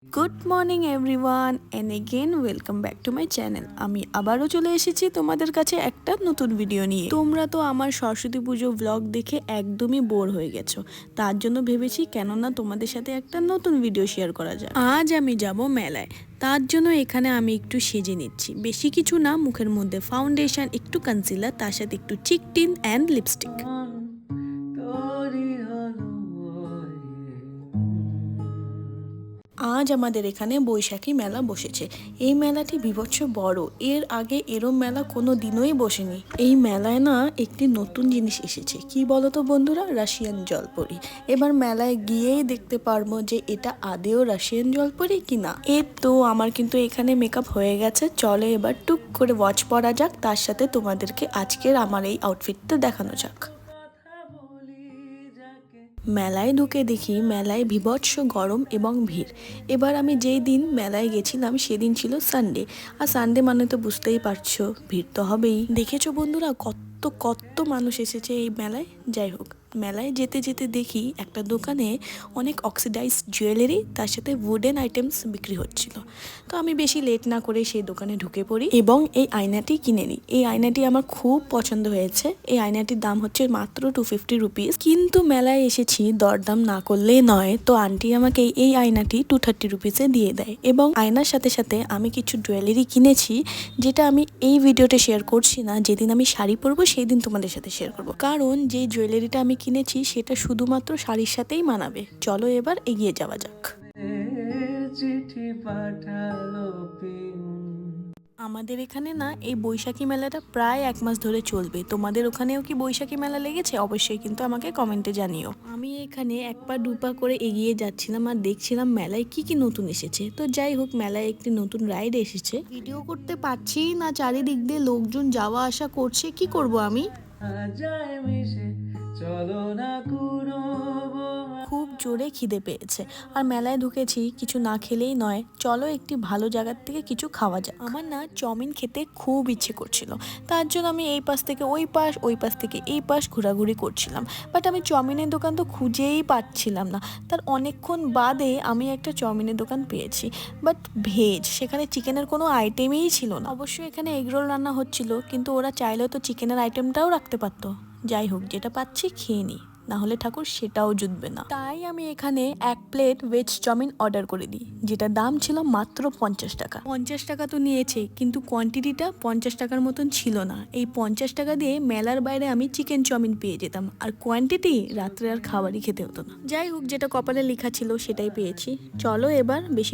Good morning everyone and again welcome back to my channel. আমি আবারও চলে এসেছি তোমাদের কাছে একটা নতুন ভিডিও নিয়ে। তোমরা তো আমার সরস্বতী পুজো ব্লগ দেখে একদমই বোর হয়ে গেছো, তার জন্য ভেবেছি কেননা তোমাদের সাথে একটা নতুন ভিডিও শেয়ার করা যায়। আজ আমি যাব মেলায়, তার জন্য এখানে আমি একটু সেজে নিচ্ছি। বেশি কিছু না, মুখের মধ্যে ফাউন্ডেশন, একটু কনসিলার, তার সাথে একটু চিক টিন অ্যান্ড লিপস্টিক। আজ আমাদের এখানে বৈশাখী মেলা বসেছে। এই মেলাটি বীভৎস বড়, এর আগে এরম মেলা কোনো দিনই বসেনি। এই মেলায় না একটি নতুন জিনিস এসেছে, কি বলতো বন্ধুরা, রাশিয়ান জলপরি। এবার মেলায় গিয়েই দেখতে পারবো যে এটা আদেও রাশিয়ান জলপরি কিনা। এর তো আমার কিন্তু এখানে মেকআপ হয়ে গেছে, চলো এবার টুক করে ওয়াচ পরা যাক, তার সাথে তোমাদেরকে আজকের আমার এই আউটফিটটা দেখানো যাক। মেলায় ঢুকে দেখি মেলায় বীভৎস গরম এবং ভিড়। এবার আমি যেই দিন মেলায় গেছিলাম সেদিন ছিল সানডে, আর সানডে মানে তো বুঝতেই পারছো ভিড় তো হবেই। দেখেছো বন্ধুরা কত কত মানুষ এসেছে এই মেলায়। যাই হোক, মেলায় যেতে যেতে দেখি একটা দোকানে অনেক অক্সিডাইজড জুয়েলারি, তার সাথে উডেন আইটেমস বিক্রি হচ্ছিল। তো আমি বেশি লেট না করে সেই দোকানে ঢুকে পড়ি এবং এই আয়নাটি কিনে নিই। এই আয়নাটি আমার খুব পছন্দ হয়েছে। এই আয়নাটির দাম হচ্ছে মাত্র 250 রুপিস। কিন্তু মেলায় এসেছি, দরদাম না করলেই নয়, তো আন্টি আমাকে এই আয়নাটি 230 রুপিসে দিয়ে দেয়। এবং আয়নার সাথে সাথে আমি কিছু জুয়েলারি কিনেছি, যেটা আমি এই ভিডিওতে শেয়ার করছি না। যেদিন আমি শাড়ি পরবো সেই দিন তোমাদের সাথে শেয়ার করবো, কারণ যে জুয়েলারিটা আমি কিনেছি সেটা শুধুমাত্র শাড়ির সাথেই মানাবে। চলো এবার এগিয়ে যাওয়া যাক। আমাদের এখানে না এই বৈশাখী মেলাটা প্রায় 1 মাস ধরে চলবে। তোমাদের ওখানেও কি বৈশাখী মেলা লেগেছে? অবশ্যই কিন্তু আমাকে কমেন্টে জানিও। আমি এখানে এক পা দুপা করে এগিয়ে যাচ্ছিলাম আর দেখছিলাম মেলায় কি কি নতুন এসেছে। তো যাই হোক, মেলায় একটি নতুন রাইড এসেছে। ভিডিও করতে পারছি না, চারিদিক দিয়ে লোকজন যাওয়া আসা করছে, কি করব আমি। খুব জোরে খিদে পেয়েছে আর মেলায় ঢুকেছি, কিছু না খেলেই নয়। চলো একটি ভালো জায়গার থেকে কিছু খাওয়া যাক। আমার না চাউমিন খেতে খুব ইচ্ছে করছিল, তার জন্য আমি এই পাশ থেকে ওই পাশ, ওই পাশ থেকে এই পাশ ঘোরাঘুরি করছিলাম। বাট আমি চাউমিনের দোকান তো খুঁজেই পাচ্ছিলাম না। তার অনেকক্ষণ বাদে আমি একটা চাউমিনের দোকান পেয়েছি, বাট ভেজ। সেখানে চিকেনের কোনো আইটেমই ছিল না। অবশ্যই এখানে এগরোল রান্না হচ্ছিল, কিন্তু ওরা চাইলেও তো চিকেনের আইটেমটাও রাখতে পারতো। যাই হোক, যেটা পাচ্ছি খেয়ে নিই, না হলে ঠাকুর সেটাও জুটবে না। তাই আমি এখানে 1 প্লেট ভেজ চাউমিন অর্ডার করে দিই, যেটা দাম ছিল মাত্র 50 টাকা। 50 টাকা তো নিয়েছে, কিন্তু কোয়ান্টিটিটা 50 টাকার মতন ছিল না। এই 50 টাকা দিয়ে মেলার বাইরে আমি চিকেন চাউমিন পেয়ে যেতাম, আর কোয়ান্টিটি রাত্রে আর খাবারই খেতে হতো না। যাই হোক, যেটা কপালে লেখা ছিল সেটাই পেয়েছি। চলো এবার বেশি